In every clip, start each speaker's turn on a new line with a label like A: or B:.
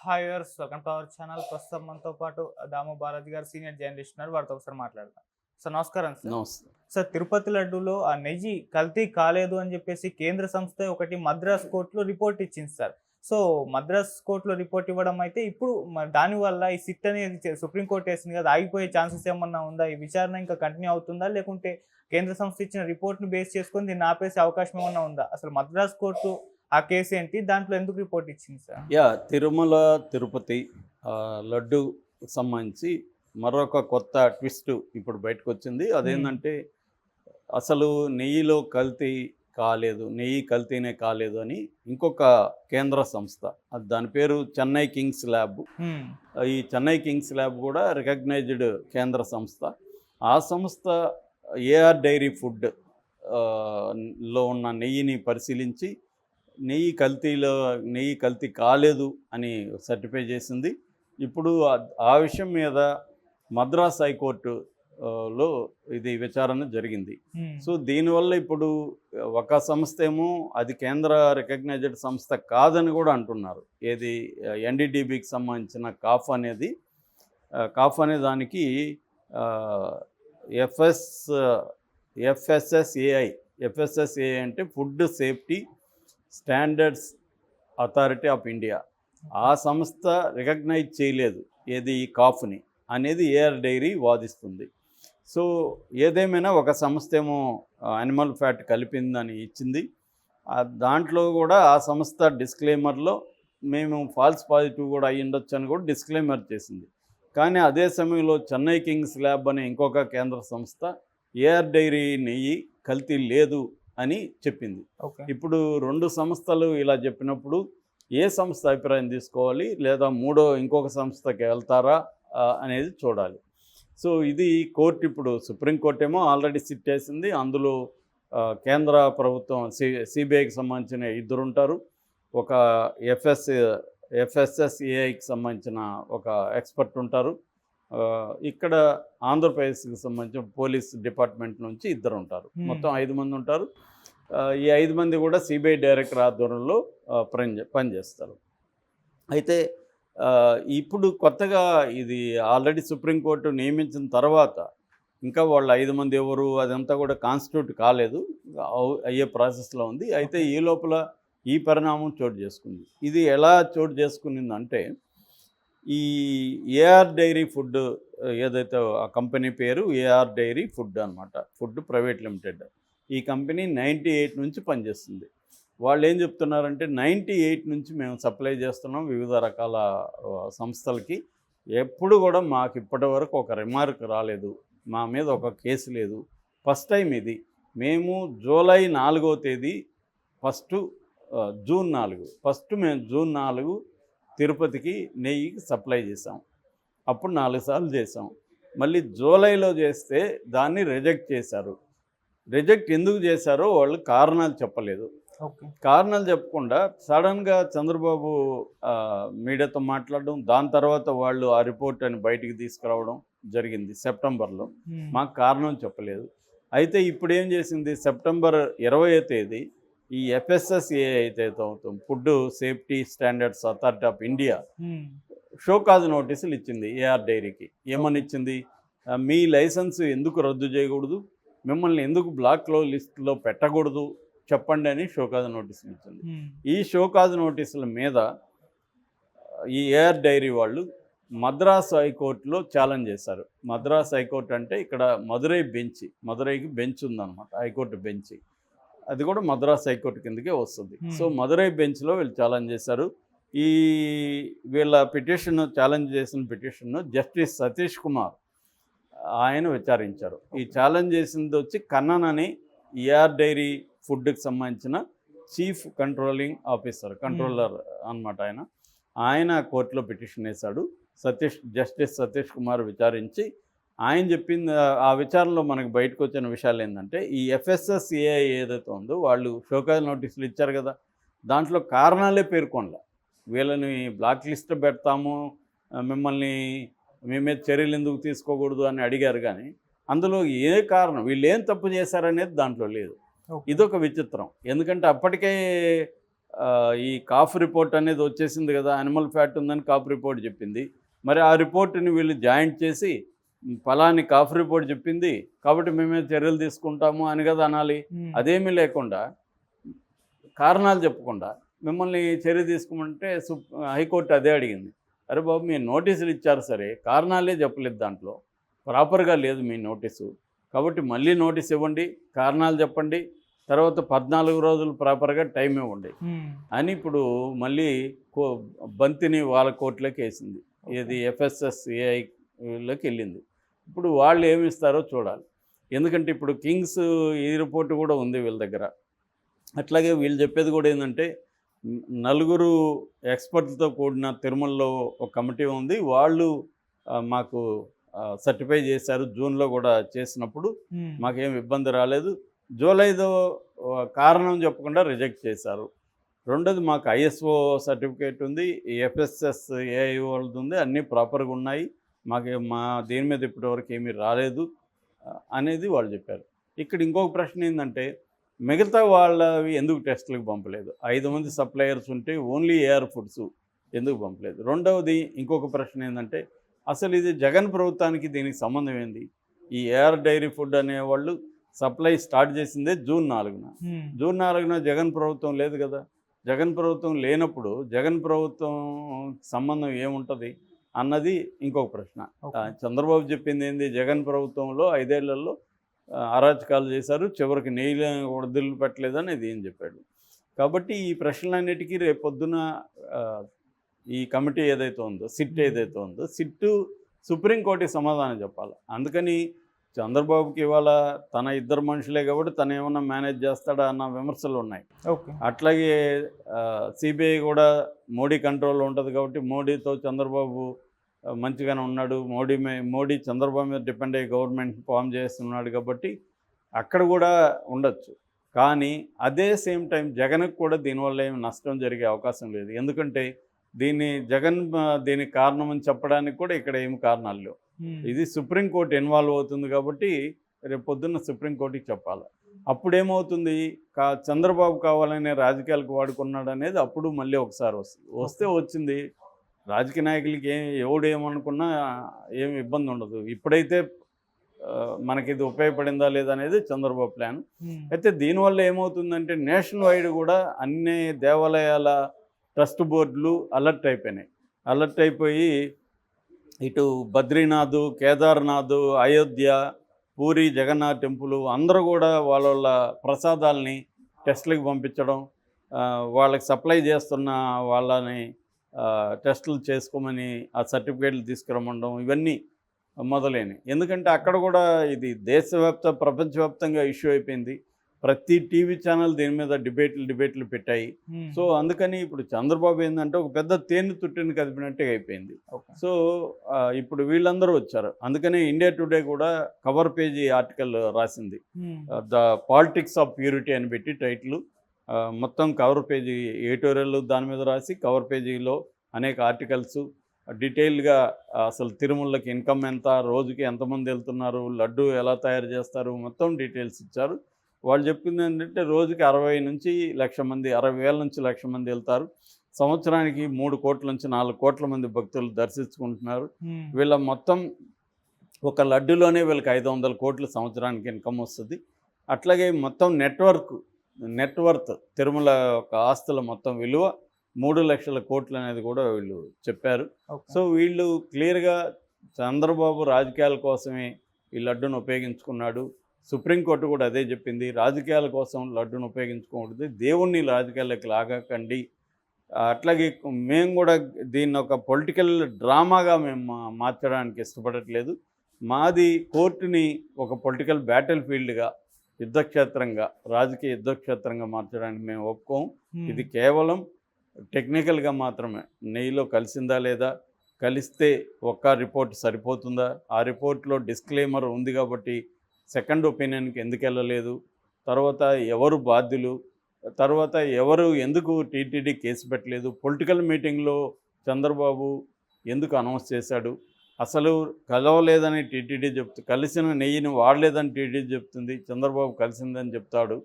A: Hi viewers, welcome to our channel. ప్రస్తుతం మనతో పాటు దాము బాలాజీ గారు సీనియర్ జర్నలిస్ట్ ఉన్నారు. వారితో ఒకసారి మాట్లాడదాం. సార్ నమస్కారం సార్.
B: నమస్తే.
A: సార్, తిరుపతి లడ్డూలో ఆ నెయ్యి కల్తీ కాలేదు అని చెప్పేసి కేంద్ర సంస్థ ఒకటి మద్రాస్ కోర్టులో రిపోర్ట్ ఇచ్చింది సార్. సో మద్రాస్ కోర్టులో రిపోర్ట్ ఇవ్వడం అయితే ఇప్పుడు దానివల్ల ఈ సిట్ అనేది సుప్రీంకోర్టు వేసింది కదా, ఆగిపోయే ఛాన్సెస్ ఏమన్నా ఉందా? ఈ విచారణ ఇంకా కంటిన్యూ అవుతుందా, లేకుంటే కేంద్ర సంస్థ ఇచ్చిన రిపోర్ట్ని బేస్ చేసుకొని దీన్ని ఆపేసే అవకాశం ఏమన్నా ఉందా? అసలు మద్రాస్ కోర్టు ఆ కేసు ఏంటి, దాంట్లో ఎందుకు రిపోర్ట్ ఇచ్చింది సార్?
B: తిరుమల తిరుపతి లడ్డు సంబంధించి మరొక కొత్త ట్విస్ట్ ఇప్పుడు బయటకు వచ్చింది. అదేంటంటే అసలు నెయ్యిలో కల్తీ కాలేదు, నెయ్యి కల్తీనే కాలేదు అని ఇంకొక కేంద్ర సంస్థ, దాని పేరు చెన్నై కింగ్స్ ల్యాబ్. ఈ చెన్నై కింగ్స్ ల్యాబ్ కూడా రికగ్నైజ్డ్ కేంద్ర సంస్థ. ఆ సంస్థ ఏఆర్ డైరీ ఫుడ్ లో ఉన్న నెయ్యిని పరిశీలించి నెయ్యి కల్తీ కాలేదు అని సర్టిఫై చేసింది. ఇప్పుడు ఆ విషయం మీద మద్రాస్ హైకోర్టులో ఇది విచారణ జరిగింది. సో దీనివల్ల ఇప్పుడు ఒక సంస్థ ఏమో అది కేంద్ర రికగ్నైజ్డ్ సంస్థ కాదని కూడా అంటున్నారు. ఏది ఎన్డీడీబీకి సంబంధించిన కాఫ్ అనే దానికి ఎఫ్ఎస్ఎస్ఏఐ అంటే food safety standards authority of India, ఆ సంస్థ రికగ్నైజ్ చేయలేదు ఏది ఈ కాఫ్ని అనేది ఏఆర్ డైరీ వాదిస్తుంది. సో ఏదేమైనా ఒక సంస్థ ఏమో యానిమల్ ఫ్యాట్ కలిపిందని ఇచ్చింది. దాంట్లో కూడా ఆ సంస్థ డిస్క్లైమర్లో మేము ఫాల్స్ పాజిటివ్ కూడా అయ్యి ఉండొచ్చు అని కూడా డిస్క్లైమర్ చేసింది. కానీ అదే సమయంలో చెన్నై కింగ్స్ ల్యాబ్ అనే ఇంకొక కేంద్ర సంస్థ ఏఆర్ డైరీ నెయ్యి కల్తీ లేదు అని చెప్పింది. ఇప్పుడు రెండు సంస్థలు ఇలా చెప్పినప్పుడు ఏ సంస్థ అభిప్రాయం తీసుకోవాలి, లేదా ఇంకొక సంస్థకి వెళ్తారా అనేది చూడాలి. సో ఇది కోర్టు, ఇప్పుడు సుప్రీంకోర్టు ఏమో ఆల్రెడీ సిట్ వేసింది. అందులో కేంద్ర ప్రభుత్వం సిబిఐకి సంబంధించిన ఇద్దరు ఉంటారు, ఒక ఎఫ్ఎస్ఎస్ఏఐకి సంబంధించిన ఒక ఎక్స్పర్ట్ ఉంటారు, ఇక్కడ ఆంధ్రప్రదేశ్కి సంబంధించిన పోలీస్ డిపార్ట్మెంట్ నుంచి ఇద్దరు ఉంటారు. మొత్తం 5 మంది ఉంటారు. ఈ 5 మంది కూడా సిబిఐ డైరెక్టర్ ఆధ్వర్యంలో పనిచేస్తారు. అయితే ఇప్పుడు కొత్తగా ఇది ఆల్రెడీ సుప్రీంకోర్టు నియమించిన తర్వాత ఇంకా వాళ్ళ 5 మంది ఎవరు అదంతా కూడా కాన్స్టిట్యూట్ కాలేదు, అయ్యే ప్రాసెస్లో ఉంది. అయితే ఈ లోపల ఈ పరిణామం చోటు చేసుకుంది. ఇది ఎలా చోటు చేసుకునిందంటే, ఈ ఏఆర్ డైరీ ఫుడ్ ఏదైతే ఆ కంపెనీ పేరు ఏఆర్ డైరీ ఫుడ్ అనమాట, ఫుడ్ ప్రైవేట్ లిమిటెడ్. ఈ కంపెనీ 98 నుంచి పనిచేస్తుంది. వాళ్ళు ఏం చెప్తున్నారంటే 98 నుంచి మేము సప్లై చేస్తున్నాం వివిధ రకాల సంస్థలకి, ఎప్పుడు కూడా మాకు ఇప్పటి వరకు ఒక రిమార్క్ రాలేదు, మా మీద ఒక కేసు లేదు. ఫస్ట్ టైం ఇది. మేము జూలై 4వ తేదీ జూన్ 4 మేము జూన్ 4 తిరుపతికి నెయ్యికి సప్లై చేసాం. అప్పుడు 4 సార్లు చేసాం. మళ్ళీ జూలైలో చేస్తే దాన్ని రిజెక్ట్ చేశారు. రిజెక్ట్ ఎందుకు చేశారో వాళ్ళు కారణాలు చెప్పలేదు. కారణాలు చెప్పకుండా సడన్గా చంద్రబాబు మీడియాతో మాట్లాడడం, దాని తర్వాత వాళ్ళు ఆ రిపోర్ట్ అని బయటికి తీసుకురావడం జరిగింది సెప్టెంబర్లో. మాకు కారణం చెప్పలేదు. అయితే ఇప్పుడు ఏం చేసింది, సెప్టెంబర్ 20వ తేదీ ఈ ఎఫ్ఎస్ఎస్ఏఐ అయితే అవుతాం, food safety standards authority of India, show cause నోటీసులు ఇచ్చింది ఏఆర్ డైరీకి. ఏమని ఇచ్చింది, మీ లైసెన్స్ ఎందుకు రద్దు చేయకూడదు, మిమ్మల్ని ఎందుకు బ్లాక్ లిస్ట్లో పెట్టకూడదు చెప్పండి అని షోకాజ్ నోటీసులు ఇచ్చింది. ఈ షోకాజ్ నోటీసుల మీద ఈ ఏఆర్ డైరీ వాళ్ళు మద్రాస్ హైకోర్టులో ఛాలెంజ్ చేశారు. మద్రాస్ హైకోర్టు అంటే ఇక్కడ మదురైకి బెంచ్ ఉందన్నమాట, హైకోర్టు బెంచ్. అది కూడా మద్రాస్ హైకోర్టు కిందకే వస్తుంది. సో మదురై బెంచ్లో వీళ్ళు ఛాలెంజ్ చేశారు. వీళ్ళ ఛాలెంజ్ చేసిన పిటిషన్ను జస్టిస్ సతీష్ కుమార్ ఆయన విచారించారు. ఈ ఛాలెంజ్ చేసింది వచ్చి కన్నన్ అని ఏఆర్ డైరీ ఫుడ్కి సంబంధించిన చీఫ్ కంట్రోలర్ అనమాట. ఆయన కోర్టులో పిటిషన్ వేశాడు. జస్టిస్ సతీష్ కుమార్ విచారించి ఆయన చెప్పింది, ఆ విచారణలో మనకు బయటకు వచ్చిన విషయాలు ఏంటంటే, ఈ ఎఫ్ఎస్ఎస్ఏఐ ఏదైతే ఉందో వాళ్ళు షోకాజ్ నోటీసులు ఇచ్చారు కదా, దాంట్లో కారణాలే పేర్కొనలే. వీళ్ళని బ్లాక్ లిస్ట్ పెడతాము, మిమ్మల్ని మీ మీద చర్యలు ఎందుకు తీసుకోకూడదు అని అడిగారు. కానీ అందులో ఏ కారణం, వీళ్ళు ఏం తప్పు చేశారనేది దాంట్లో లేదు. ఇదొక విచిత్రం. ఎందుకంటే అప్పటికే ఈ కాఫ్ రిపోర్ట్ అనేది వచ్చేసింది కదా, యానిమల్ ఫ్యాట్ ఉందని కాఫ్ రిపోర్ట్ చెప్పింది. మరి ఆ రిపోర్ట్ని వీళ్ళు జాయింట్ చేసి ఫలాని కాఫ్ రిపోర్ట్ చెప్పింది కాబట్టి మేమే చర్యలు తీసుకుంటాము అని కదా అనాలి. అదేమీ లేకుండా కారణాలు చెప్పకుండా మిమ్మల్ని చర్య తీసుకోమంటే హైకోర్టు అదే అడిగింది. అరే బాబు, మీరు నోటీసులు ఇచ్చారు సరే, కారణాలే చెప్పలేదు, దాంట్లో ప్రాపర్గా లేదు మీ నోటీసు, కాబట్టి మళ్ళీ నోటీస్ ఇవ్వండి, కారణాలు చెప్పండి, తర్వాత 14 రోజులు ప్రాపర్గా టైం ఇవ్వండి అని ఇప్పుడు మళ్ళీ బంతిని వాళ్ళ కోర్టులోకి వేసింది. ఇది FSSAIలోకి వెళ్ళింది. ఇప్పుడు వాళ్ళు ఏమి ఇస్తారో చూడాలి. ఎందుకంటే ఇప్పుడు కింగ్స్ ఈ రిపోర్టు కూడా ఉంది వీళ్ళ దగ్గర. అట్లాగే వీళ్ళు చెప్పేది కూడా ఏంటంటే 4 ఎక్స్పర్ట్లతో కూడిన తిరుమలలో ఒక కమిటీ ఉంది, వాళ్ళు మాకు సర్టిఫై చేశారు, జూన్లో కూడా చేసినప్పుడు మాకేం ఇబ్బంది రాలేదు, జూలైలో కారణం చెప్పకుండా రిజెక్ట్ చేశారు. రెండోది మాకు ISO సర్టిఫికేట్ ఉంది, FSSAI వాళ్ళది ఉంది, అన్నీ ప్రాపర్గా ఉన్నాయి, మా దీని మీద ఇప్పటివరకు ఏమీ రాలేదు అనేది వాళ్ళు చెప్పారు. ఇక్కడ ఇంకొక ప్రశ్న ఏంటంటే, మిగతా వాళ్ళవి ఎందుకు టెస్టులకు పంపలేదు? 5 మంది సప్లయర్స్ ఉంటే ఓన్లీ AR ఫుడ్స్ ఎందుకు పంపలేదు? రెండవది ఇంకొక ప్రశ్న ఏంటంటే, అసలు ఇది జగన్ ప్రభుత్వానికి దీనికి సంబంధం ఏంది? ఈ AR డైరీ ఫుడ్ అనేవాళ్ళు సప్లై స్టార్ట్ చేసిందే జూన్ 4న. జూన్ 4న జగన్ ప్రభుత్వం లేదు కదా. జగన్ ప్రభుత్వం లేనప్పుడు జగన్ ప్రభుత్వం సంబంధం ఏముంటుంది అన్నది ఇంకొక ప్రశ్న. చంద్రబాబు చెప్పింది ఏంది? జగన్ ప్రభుత్వంలో 5 ఏళ్లలో అరాచకాలు చేశారు, చివరికి నెయ్యి వదిలి పెట్టలేదని ఇది ఏం చెప్పాడు. కాబట్టి ఈ ప్రశ్నలన్నిటికీ రేపొద్దున ఈ కమిటీ ఏదైతే ఉందో, సిట్ ఏదైతే ఉందో, సిట్టు సుప్రీంకోర్టుకి సమాధానం చెప్పాలి. అందుకని చంద్రబాబుకి ఇవాళ తన 2 మనుషులే కాబట్టి తను ఏమన్నా మేనేజ్ చేస్తాడా అన్న విమర్శలు ఉన్నాయి. అట్లాగే CBI కూడా మోడీ కంట్రోల్లో ఉంటుంది కాబట్టి మోడీతో చంద్రబాబు మంచిగానే ఉన్నాడు, మోడీ చంద్రబాబు మీద డిపెండ్ అయ్యి గవర్నమెంట్ ఫామ్ చేస్తున్నాడు కాబట్టి అక్కడ కూడా ఉండొచ్చు. కానీ అదే సేమ్ టైం జగన్కి కూడా దీనివల్ల ఏమి నష్టం జరిగే అవకాశం లేదు. ఎందుకంటే దీనికి కారణం అని చెప్పడానికి కూడా ఇక్కడ ఏమి కారణాలు లేవు. ఇది సుప్రీంకోర్టు ఇన్వాల్వ్ అవుతుంది కాబట్టి రేపు పొద్దున్న సుప్రీంకోర్టుకి చెప్పాలి. అప్పుడేమవుతుంది, చంద్రబాబు కావాలనే రాజకీయాలకు వాడుకున్నాడు అనేది అప్పుడు మళ్ళీ ఒకసారి వస్తే వచ్చింది. రాజకీయ నాయకులకి ఎవడు ఏమనుకున్నా ఏమి ఇబ్బంది ఉండదు. ఇప్పుడైతే మనకి ఇది ఉపయోగపడిందా లేదా అనేది చంద్రబాబు ప్లాన్. అయితే దీనివల్ల ఏమవుతుందంటే నేషనల్ వైడ్ కూడా అన్ని దేవాలయాల ట్రస్ట్ బోర్డులు అలర్ట్ అయిపోయినాయి. అలర్ట్ అయిపోయి ఇటు బద్రీనాథ్, కేదార్నాథ్, అయోధ్య, పూరి జగన్నాథ్ టెంపుల్ అందరూ కూడా వాళ్ళ ప్రసాదాలని టెస్టులకు పంపించడం, వాళ్ళకి సప్లై చేస్తున్న వాళ్ళని టెస్టులు చేసుకోమని ఆ సర్టిఫికేట్లు తీసుకురమ్మడం, ఇవన్నీ మొదలైనవి. ఎందుకంటే అక్కడ కూడా ఇది ప్రపంచవ్యాప్తంగా ఇష్యూ అయిపోయింది. ప్రతి టీవీ ఛానల్ దీని మీద డిబేట్లు పెట్టాయి. సో అందుకని ఇప్పుడు చంద్రబాబు ఏంటంటే ఒక పెద్ద తేనె తుట్టిని కదిపినట్టుగా అయిపోయింది. సో ఇప్పుడు వీళ్ళందరూ వచ్చారు. అందుకని ఇండియా టుడే కూడా కవర్ పేజీ ఆర్టికల్ రాసింది, ద పాలిటిక్స్ ఆఫ్ ప్యూరిటీ అని పెట్టి టైటిల్. మొత్తం కవర్ పేజీ ఎడిటోరియల్ దాని మీద రాసి కవర్ పేజీలో అనేక ఆర్టికల్స్ డీటెయిల్గా అసలు తిరుమలకి ఇన్కమ్ ఎంత, రోజుకి ఎంతమంది వెళ్తున్నారు, లడ్డు ఎలా తయారు చేస్తారు, మొత్తం డీటెయిల్స్ ఇచ్చారు. వాళ్ళు చెప్పింది ఏంటంటే రోజుకి 60 నుంచి 1,00,000 మంది, 60,000 నుంచి 1,00,000 మంది వెళ్తారు. సంవత్సరానికి 3 కోట్ల నుంచి 4 కోట్ల మంది భక్తులు దర్శించుకుంటున్నారు. వీళ్ళ మొత్తం ఒక లడ్డులోనే వీళ్ళకి 500 కోట్లు సంవత్సరానికి ఇన్కమ్ వస్తుంది. అట్లాగే మొత్తం నెట్వర్త్ తిరుమల ఒక ఆస్తుల మొత్తం విలువ 3 లక్షల కోట్లు అనేది కూడా వీళ్ళు చెప్పారు. సో వీళ్ళు క్లియర్గా చంద్రబాబు రాజకీయాల కోసమే ఈ లడ్డును ఉపయోగించుకున్నాడు. సుప్రీంకోర్టు కూడా అదే చెప్పింది, రాజకీయాల కోసం లడ్డును ఉపయోగించుకోకూడదు, దేవుణ్ణి రాజకీయాలకు లాగకండి. అట్లాగే మేము కూడా దీన్ని ఒక పొలిటికల్ డ్రామాగా మేము మార్చడానికి ఇష్టపడట్లేదు. మాది కోర్టుని ఒక పొలిటికల్ బ్యాటిల్ ఫీల్డ్గా, యుద్ధక్షేత్రంగా, రాజకీయ యుద్ధక్షేత్రంగా మార్చడానికి మేము ఒప్పుకోము. ఇది కేవలం టెక్నికల్గా మాత్రమే. నెయ్యిలో కలిసిందా లేదా, కలిస్తే ఒక్క రిపోర్ట్ సరిపోతుందా, ఆ రిపోర్ట్లో డిస్క్లైమర్ ఉంది కాబట్టి సెకండ్ ఒపీనియన్కి ఎందుకు వెళ్ళలేదు, తర్వాత ఎవరు బాధ్యులు, తర్వాత ఎవరు ఎందుకు టీటీడీ కేసు పెట్టలేదు, పొలిటికల్ మీటింగ్లో చంద్రబాబు ఎందుకు అనౌన్స్ చేశాడు, అసలు కలవలేదని టీటీడీ కలిసిన నెయ్యిని వాడలేదని టీటీడీ చెప్తుంది, చంద్రబాబు కలిసిందని చెప్తాడు.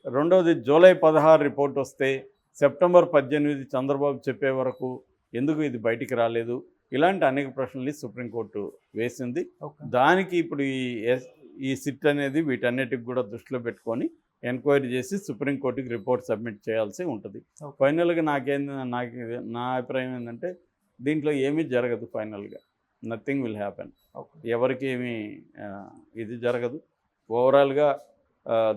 B: రెండవది జూలై 16 రిపోర్ట్ వస్తే సెప్టెంబర్ 18 చంద్రబాబు చెప్పే వరకు ఎందుకు ఇది బయటికి రాలేదు, ఇలాంటి అనేక ప్రశ్నలు సుప్రీంకోర్టు వేసింది.
A: ఓకే.
B: దానికి ఇప్పుడు ఈ సిట్ అనేది వీటన్నిటికి కూడా దృష్టిలో పెట్టుకొని ఎంక్వైరీ చేసి సుప్రీంకోర్టుకి రిపోర్ట్ సబ్మిట్ చేయాల్సి ఉంటుంది.
A: ఓకే.
B: ఫైనల్గా నా అభిప్రాయం ఏంటంటే దీంట్లో ఏమీ జరగదు. ఫైనల్గా నథింగ్ విల్ హ్యాపెన్.
A: ఓకే.
B: ఎవరికి ఏమీ ఇది జరగదు. ఓవరాల్గా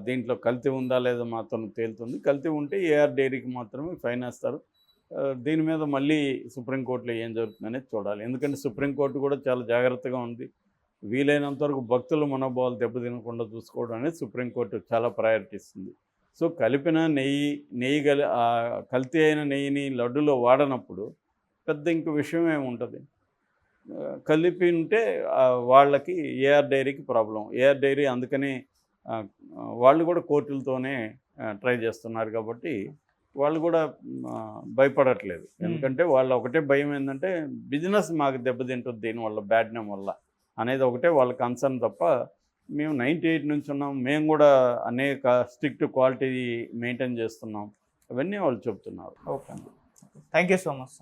B: దీంట్లో కల్తీ ఉందా లేదా మాత్రం తేలుతుంది. కల్తీ ఉంటే ఏఆర్ డైరీకి మాత్రమే ఫైన్ వేస్తారు. దీని మీద మళ్ళీ సుప్రీంకోర్టులో ఏం జరుగుతుందనేది చూడాలి. ఎందుకంటే సుప్రీంకోర్టు కూడా చాలా జాగ్రత్తగా ఉంది. వీలైనంత వరకు భక్తుల మనోభావాలు దెబ్బతినకుండా చూసుకోవడం అనేది సుప్రీంకోర్టు చాలా ప్రయారిటీ ఇస్తుంది. సో కలిపిన నెయ్యి కల్తీ అయిన నెయ్యిని లడ్డులో వాడనప్పుడు పెద్ద ఇంక విషయం ఏముంటుంది. కలిపి ఉంటే వాళ్ళకి ఏఆర్ డైరీకి ప్రాబ్లం. ఏఆర్ డైరీ అందుకని వాళ్ళు కూడా కోర్టులతోనే ట్రై చేస్తున్నారు కాబట్టి వాళ్ళు కూడా భయపడట్లేదు. ఎందుకంటే వాళ్ళ ఒకటే భయం ఏంటంటే బిజినెస్ మాకు దెబ్బతింటుంది దీనివల్ల, బ్యాడ్ నేమ్ వల్ల అనేది ఒకటే వాళ్ళ కన్సర్న్ తప్ప మేము 98 నుంచి ఉన్నాం, మేము కూడా అనేక స్ట్రిక్ట్ క్వాలిటీ మెయింటైన్ చేస్తున్నాం, అవన్నీ వాళ్ళు చెప్తున్నారు.
A: Okay. Thank you so much.